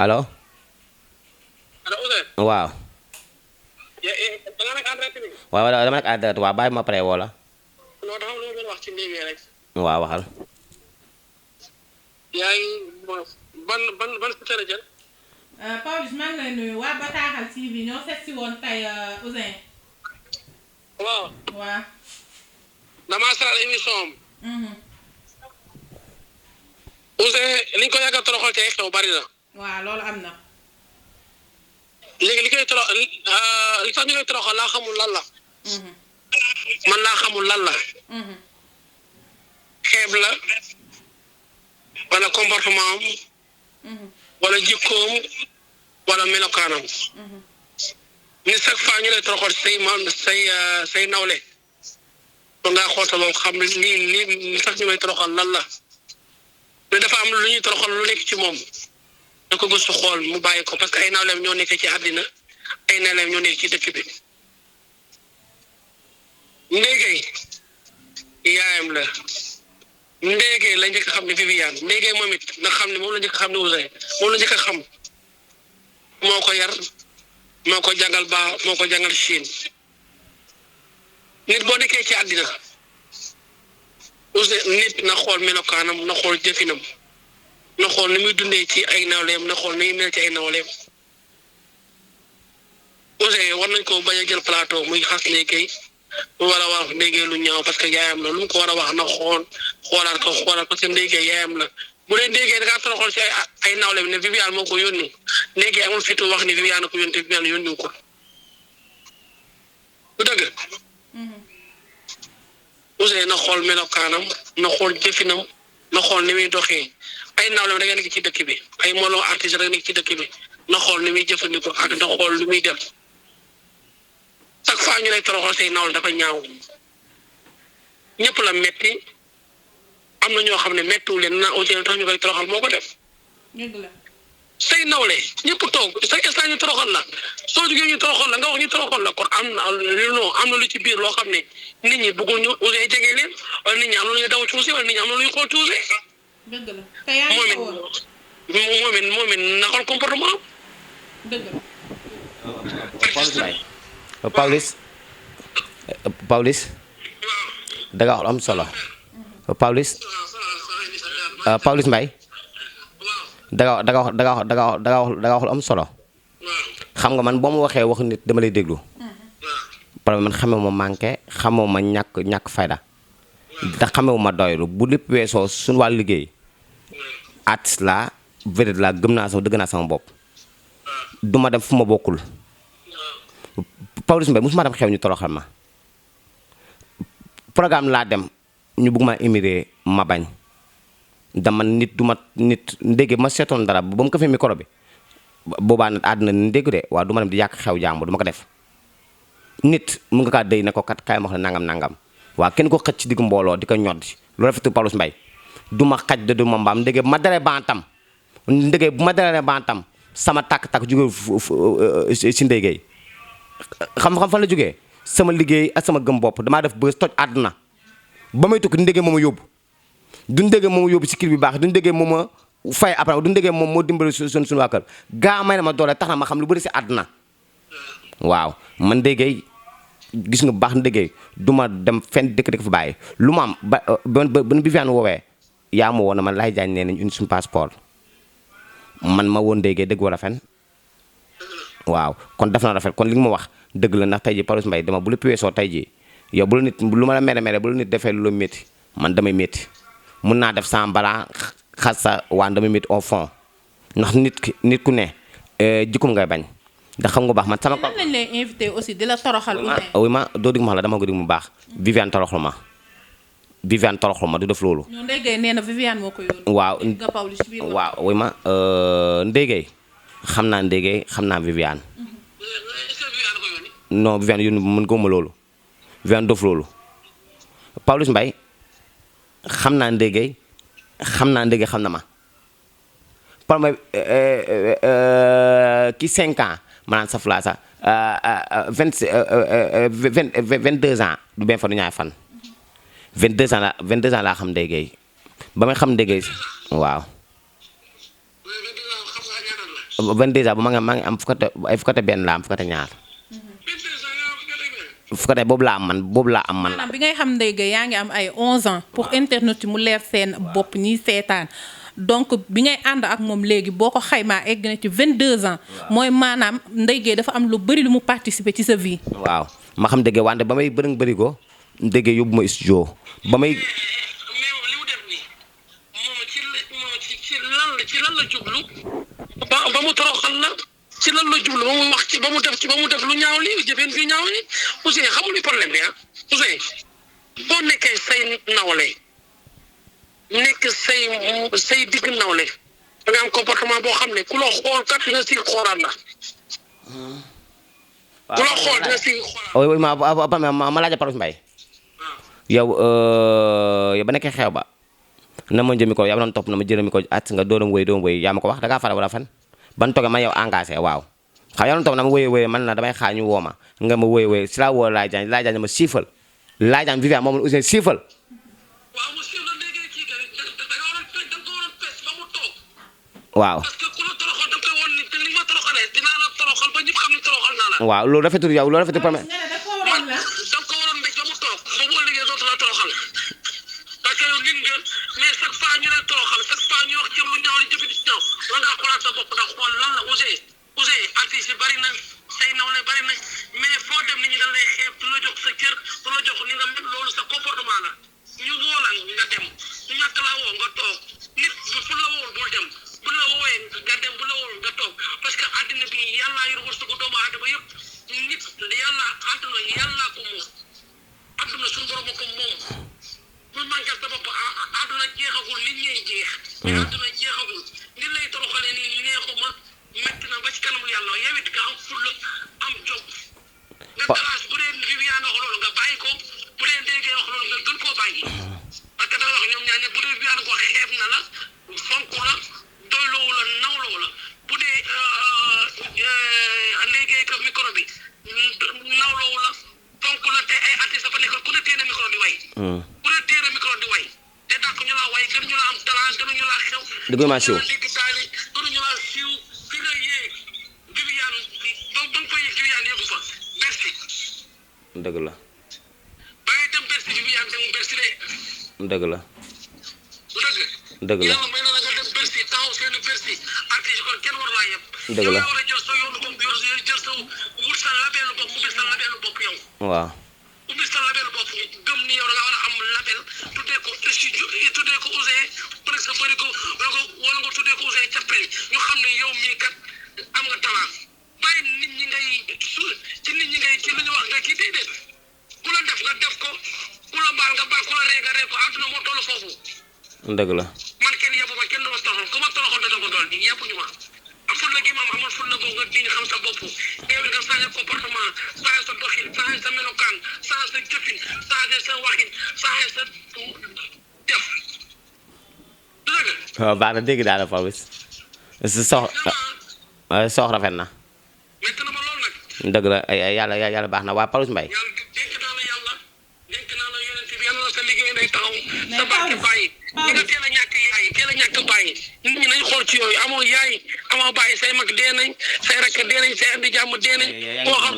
allo. allo Ousseyn. waaw. da nga nekk en direct bi. waaw dama nekk en direct waaw bàyyi ma pare woo la. non dafa am lu ma doon wax ci ndéggee rek. waaw waxal. yaa ngi ban secteur la jël. Pawlish maa ngi lay nuyu waa Bataaxal TV ñoo seet si woon tey Ouzin. waaw. waaw. damaa seetaan émission am. Ouzin li ñu ko yàgg a toroxal ci ay xew bari na. waaw loolu am na. léegi li koy toro li tax ñu koy toroxal laa xamul lan la. man laa xamul lan la. xeeb la wala comportement am. wala jikkoom wala melokaanam. ni chaque fois ñu lay toroxal say nawle. kon ngaa xool sa bopp xam lii tax ñu lay toroxal lan la. mais dafa am lu ñuy toroxal lu nekk ci moom. da ko gëstu xool mu bàyyi ko parce que ay nawleem ñoo nekk ci àddina ay nawleem ñoo nekk ci dëkk bi. ndéegay yaayam la ndéegay la njëkk a xam ne Viviane ndéegay moom it nga xam ne moom la njëkk a xam ne Ouzin moom la njëkk a xam moo ko yar moo ko jàngal ba moo ko jàngal Chine nit boo nekkee ci àddina Ouzin nit na xool melokaanam na xool jëfinam na xool ni muy dundee ci ay nawleem na xool ni muy mel ci ay nawleem Ouzin war nañ ko bañ a jël plateau muy xas léegi mu war a wax ndéggee lu ñaaw parce que yaayam la lu mu ko war a wax na xoolaat parce que ndéggee yaayam la bu dee ndéggee da ngaa toroxal ci ay nawleem ne Viviane moo ko yónni ndéggee amul fitu wax ni Viviane ko yónni te Viviane yónni ko du dëgg. Ouzin na xool melokaanam na xool jëfinam na xool ni muy doxee ay nawleem da nga nekk ci dëkk bi ay molo artiste da nga nekk ci dëkk bi na xool ni muy jëfandikoo ak na xool lu muy def chaque fois ñu lay toroxal say nawle dafa ñaaw ñëpp la metti am na ñoo xam ne mettiwul leen na Ouzin tax ñu koy toroxal moo ko def. dëgg la. say nawle ñëpp toog say instant ñu toroxal la soo jógee ñu toroxal la nga wax ñu toroxal la kon am na lu ci biir loo xam ne nit ñi bëggul ñu Ouzin jege leen wala nit ñi am na lu ñuy daw tuuti wala nit ñi am na lu ñuy xool tuuti. dëgg la te yaa ngi ko woon moom it na xool comportement. dëgg la. Pawlish da nga wax am solo Pawlish Mbaye da nga wax am solo xam nga man boo ma waxee wax nit dama lay déglu problème man xamee ma manqué xamoo ma ñàkk fayda da xamee ma doylu bu lépp weesoo suñu wàllu liggéey artiste la vedette la gëm naa sax dëgg naa sama bopp duma dem fu ma bokkul Pawlish Mbaye musuma dem xew ñu toroxal ma programme laa dem ñu bëgg ma émirer ma bañ dama nit du ma nit ndégg ma seetoon dara ba mu ko fee micro bi boobaa nag àddina ni ndégg de waaw du ma dem di yàq xew jàmbur du ma ko def nit mun nga kaa déy ne ko kat kaay ma wax la nangam waaw kenn ko xëcc ci diggu mbooloo di ko ñoddi lu rafetu Pawlish Mbaye du ma xaj de du ma mbaam ndégg ma daree bantam ndégg bu ma daree bantam sama tàkk-tàkk jóge si ndéggéey xam fan la jógee sama liggéey ak sama gëm bopp damaa def bës toj àdduna ba may tukki du ndéggee mooma yóbbu du ndéggee mooma yóbbu si kir bi baax du ndéggee mooma fay après du ndéggee moom moo dimbali suñu waa kër gaa may na ma doole tax na ma xam lu bëri si àdduna waaw man ndéggee gis nga baax ndéggee du ma dem fenn dëkk fa bàyyi lu ma am ba bi fi woowee yaa ma woon na man lay jaañ nee nañ une suñu passeport man ma woon ndéggee dëgg war a fen waaw kon def na rafet kon li nga ma wax dëgg la ndax tey ji Pawlish Mbaye dama bu lépp weesoo tey ji yow bu la nit lu ma la mere bu la nit defee lu la métti man damay métti mun naa def sans balaa xas sa waan damay métti au fond ndax nit ku ne jikkum ngay bañ ndax xam nga baax man sama ko nan lañ lay invité aussi di la toroxal Ouzin. oui ma doo dig ma la dama ko dig mu baax Viviane toroxlu ma du def loolu ñoo ndéggee nee na Viviane moo ko yónni. waaw nga Pawlish biir waaw oui ma ndéggéey xam naa ndéggéey xam naa Viviane non Viviane yónni mën gëmuma loolu Viviane dof loolu Pawlish Mbaye xam naa ndéggéey xam na ma par ki 5 ans maanaam saf laa sax 22 ans du benn fa du ñaari fan 22 ans laa xam ndéggéey ba may xam ndéggéey waaw xam nga ñaata la. 22 ans bu maa ngi am fukkate benn laa am fukkate ñaar. 22 ans nga am fukkate benn. fukkate boobu laa am man. maanaam bi ngay xam Ndeye Gueye yaa ngi am ay 11 ans. pour internet yi mu leer seen bopp ñiy seetaan. donc bi ngay ànd ak moom léegi boo ko xaymaa egg na ci 22 ans. mooy maanaam Ndeye Gueye dafa am lu bëri lu mu participer ci sa vie. waaw ma xam dëgg wante ba may bëri ko Ndeye Gueye yóbbu ma studio ba may. mais li mu def nii moom ci lan la jublu ba mu toroxal la ci lan la jublu ba mu wax ci ba mu def lu ñaaw li jëfeen fi ñaaw li Ouzin xamul li problème bi Ouzin boo nekkee say nawle nekk say digg nawle da nga am comportement boo xam ne ku la xool kat dina si xoolaat la ku la xool dina si xoolaat ma laaj Pawlish Mbaye yow ba nekkee xew ba na ma jëmi ko yaa ma doon topp na ma jërëmi ko at nga doon wéy yaa ma ko wax da ngaa fara wala fan ban toge ma yow engagé waaw xam yaa doon topp na ma wéy man la damay xaar ñu woo ma nga ma wéy si laa woo laaj jaan ma siifal laaj jaan Viviane moom la Ouzin siifal waaw mu siiw la léegi kii da nga waroon pes ba mu toog waaw parce que ku la toroxal da nga koy woon ni te ni ma toroxalee dinaa la toroxal ba ñëpp xam ni toroxal naa la waaw loolu rafetul yow loolu rafetul premier da nga ko waroon mbéj ba mu toog ba boo liggéey dootu la toroxal parce que yow nit nga mais chaque fois ñu lay toroxal chaque fois ñu wax ci lu ñaaw li jëfi di ñaaw la ngaa xoolaat sa bopp ndax xool lan la Ouzin artiste yi bari na say nawle bari na mais foo dem nit ñi dañ lay xeeb du la jox sa cër du la jox ni nga mel loolu sa comportement la ñu woo la nga dem ñu ñàkk laa woo nga toog nit fu la woowul bul dem bu la woowee nga dem bu la woowul nga toog parce que àddina bi yàllaa yor wërsëgu doomu aadama yëpp nit yàlla àdduna yàllaa ko moom àdduna suñu borom ko moom bul manqué sa bopp àdduna jeexagul nit ñee jeex mais àdduna jeexagul nit lay toroxalee nii neexuma metti na ba ci kanamu yàlla yow it nga am fulla am jom nga talaas bu dee Viviane wax loolu nga bàyyi ko bu dee Ndeye Gueye wax loolu nga gën koo bàyyi parce que dama wax ñoom ñaar ne bu dee Viviane ko xeeb na la fonk la doyloowu la nawloo la bu dee Ndeye Gueye ko micro bi nawloowu la fonk la te ay artiste fa nekk ku ne téye na micro di way ku ne téye na micro di way te dàq ñu laa way gën ñu laa am talent gënuñu laa xew dëgg maa siiw dégg taali gënuñu laa siiw fi nga yéeg Viviane ba nga koy yéeg Viviane yëgu fa Bercy dëgg la ba ngay dem Bercy Viviane dem Bercy de dëgg la du dëgg dëgg la yàlla may na la nga dem Bercy taxaw seen Bercy artiste kon kenn war laa yëpp dëgg la yow war a jël sa yoonu bopp jël sa wut sa labelu bopp ubbi sa labelu bopp yow waaw ubbi sa labelu bopp gëm ni yow da nga war a am label tuddee ko studio tuddee ko Ouzin presque bëri ko wala nga tuddee ko Ouzin cappeli ñu xam ne yow mii kat am nga talent bàyyi nit ñi ngay ci nit ñi ngay ci lu ñu wax nga kii déedéet ku la def nga def ko ku la baal nga baal ku la ree nga ree ko àdduna moo toll foofu dëgg la man kenn yebbu ma kenn du ma toroxal ku ma toroxal dana ko dool di yebbuñu ma am fulla gi ma am amal fulla boobu nga diñ xam sa bopp yow nga changé comportement changé sa doxin changé sa melokaan changé sa jëfin changé sa waxin changé sa def du dëgg waaw baax na dégg daal Pawlish sox rafet na metti na ma lool nag dëgg la yàlla baax na waa Pawlish Mbaye yàlla dénk naa la yàlla dénk naa la yonent bi yàlla na sa liggéey day taxaw sa barke bàyyi ñi nga teel a ñàkk yaay teel a ñàkk bàyyi nit ñi nañ xool ci yooyu amoo yaay amoo bàyyi say mag dee nañ say rakk dee nañ say andi jàmm dee nañ koo xam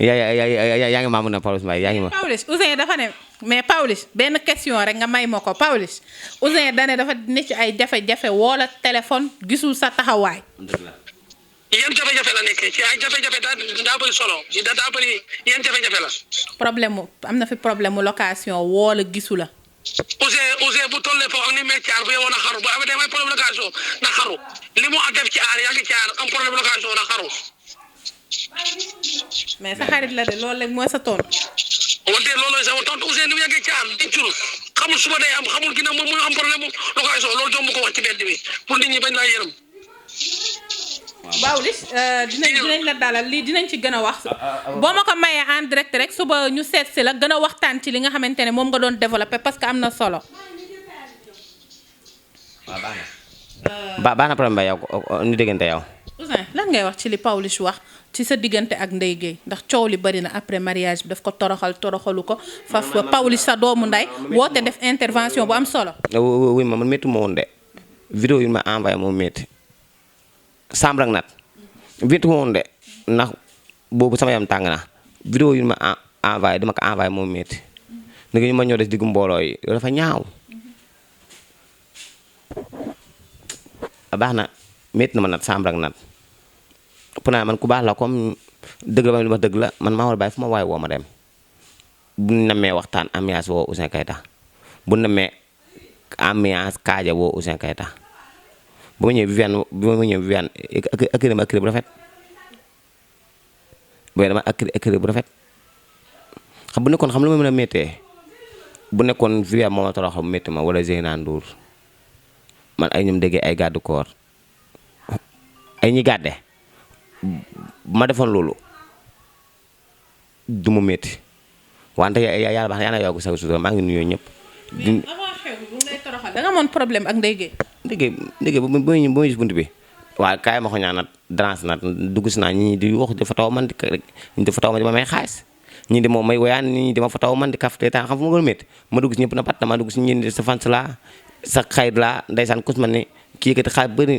yaa ngi maamu na Pawlish Mbaye yaa ngi ma Pawlish Ouzin dafa ne mais Pawlish benn question rek nga may ma ko Pawlish Ouzin dane dafa ne ci ay jafe-jafe woola téléphone gisul sa taxawaay yan jafe-jafe la nekkee ci ay jafe-jafe daa bëri solo daa bëri yan jafe-jafe la problème mu am na fi problème mu location woola gisu la Ouzin bu tollee foofu ak ni mel caar bu yow na xaru bu amee damay problème location na xaru li mu def ci aar yaa ngi ci aar am problème location na xaru mais sa xarit la de loolu rek mooy sa tontu wante loolu sama tontu Ouzin ni mu yàggee ci aar dencul xamul suba day am xamul ginnaaw moom muy am problème location loolu jom ko wax ci mbedd bi pour nit ñi bañ laa yërëm Pawlish dinañ la dalal lii dinañ ci gën a wax boo ma ko mayee en direct rek suba ñu seet si la gën a waxtaan ci li nga xamante ne moom nga doon développé parce que am na solo. waaw baax na problème ba yow ñu déggante yow. Ouzin lan ngay wax ci li Pawlish wax ci sa diggante ak Ndeye Gueye ndax coow li bari na après mariage bi daf ko toroxalu ko faf Pawlish sa doomu nday woote def intervention bu am solo. oui man méttu ma woon de vidéo yu ma envoyé moo métti Samb ak nat vintu woon de ndax boobu sama yam tàng na vidéo yu ma envoyé dama ko envoyé moo métti ni ñu ma ñoo des diggu mbooloo yi loolu dafa ñaaw baax na métti na ma nat Samb ak nat pour naa man ku baax la comme dëgg la ba li ma dëgg la man maa war a bàyyi fu ma waaye woo ma dem bu ñu namee waxtaan ambiance woo Ouzin Keita bu ñu namee ambiance kaaja woo Ouzin Keita ba ma ñëwee Viviane accueil dama accueil bu rafet booy dama accueil bu rafet xam bu nekkoon xam lu ma mën a méttee bu nekkoon Viviane moo ma toroxal mu métti ma wala Zeyna Ndour man ay ñoom déggee ay gàddu koor ay ñi gàdde ma defoon loolu du mu métti wante yàlla baax na yàlla yokk sa sutura maa ngi nuyoo ñëpp. mais avant xew bi bu ngay toroxal da nga amoon problème ak Ndeye Gueye. Ndeye Gueye bu ma gis bunt bi waaw kaay ma ko ñaanat danse nat dugg si naa ñii di wax dafa taw man di ñii dafa taw man di ma may xaalis ñii di moom may woyaan ñii di ma fa taw man di kaf te temps xam fu ma gën a métti ma dugg si ñëpp na pat dama dugg si ñii sa fans laa sa xayit laa ndeysaan kus ma ne kii yëkkati xaalis bëri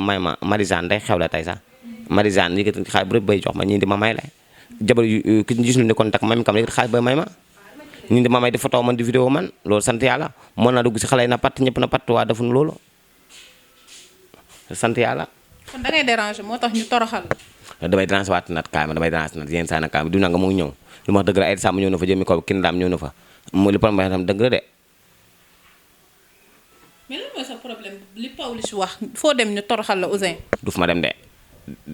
may ma Marisane day xew la tey sax Marisane yëkkati xaalis bëri bay jox ma ñii di ma may la jabar ki gis lu ne contact may mi kam yëkkati xaalis bay may ma ñii di ma may di photo man di vidéo man loolu sant yàlla mën naa dugg si xale yi na pat ñëpp na pat waa defuñu loolu sant yàlla. kon da ngay déranger moo tax ñu toroxal. damay déranger waat nat kaay ma damay déranger nat yenn saa na kaay ma du nanga mu ngi ñëw lu ma wax dëgg la ay sàmm ñëw na fa jëmi ko kin daam ñëw na fa mu li problème tam dëgg la de. mais lan mooy sa problème li Pawlish wax foo dem ñu toroxal la Ouzin. du fa ma dem de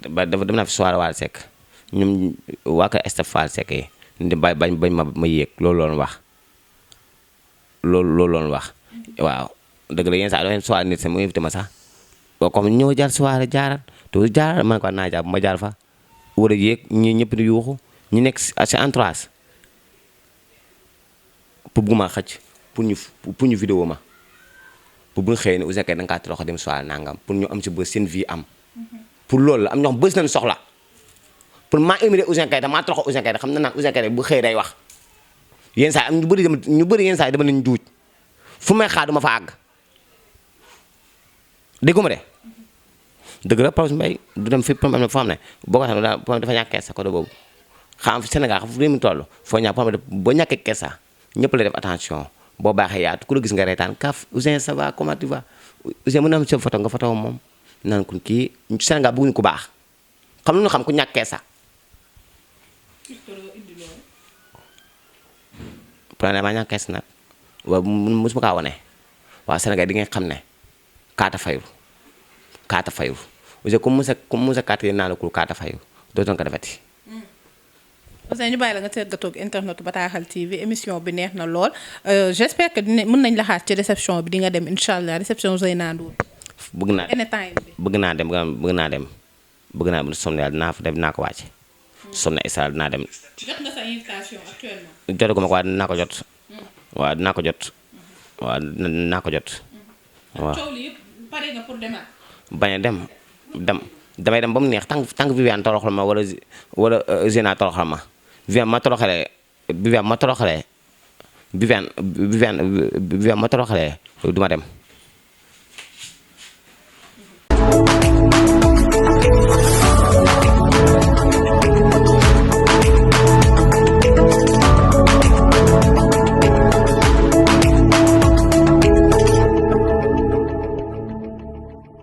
ba dafa dem naa fi soirée Wally Seck ñoom waa kër Estef Wally Seck yi di bañ ma yéeg loolu loolu wax loolu wax waaw dëgg la yenn saa doo soirée nit sax mu invité ma sax boo comme ñëw jaar soirée jaaral te jaaral man ko naa jaar bu ma jaar fa war a yéeg ñi ñëpp di yuuxu ñu nekk si entourage pour bu ma xëcc pour ñu vidéo ma pour bu ñu xëyee ne Ouzin Keita da nga kaa torox dem soirée nangam pour ñu am si bës seen vie am pour loolu la am ñoo xam bës nañu soxla pour maa émiré Ouzin Keita maa torox Ouzin Keita xam na naan Ouzin Keita bu xëy day wax yenn saa am ñu bëri yenn saa yi dama leen juuj fu may xaar du ma fa àgg déggu ma de dëgg la Pawlish Mbaye du dem fi problème foo xam ne boo ko xam ne dafa ñàkk keesa côté boobu xam fi Sénégal xam fu réew mi toll foo ñàkk problème boo ñàkkee keesa ñëpp la def attention boo baaxee yaatu ku la gis nga reetaan kaf Ouzin ça va comment tu vas Ouzin mën na am sa photo nga photo moom naan kon kii Sénégal bëgguñu ku baax xam lu ñu xam ku ñàkk keesa problème maa ñàkk keesa nag waaw mosuma kaa wane waaw Sénégal di nga xam ne kaata fayul Ouzin comme musa kaata yéen naa la kul kaata fayul dootoon ko defati. Ouzin ñu bàyyi la nga tëggatoog internet Bataaxal TV émission bi neex na lool j'espère que mën nañ la xaar ci réception bi di nga dem incha allah réception Zeyna Ndour. bëgg naa dem bëgg naa bu sonn yàlla dinaa fa dem dinaa ko wàcce. sonn Issa dinaa dem. jot nga sa invitation actuellement. jotaguma ko waaye dinaa ko jot. waaw dinaa ko jot. waaw dinaa ko jot. waaw coow li yëpp pare nga pour demaat. bañ a damay dem ba mu neex tànk Viviane toroxal ma wala Zeyna toroxal ma Viviane ma toroxalee du ma dem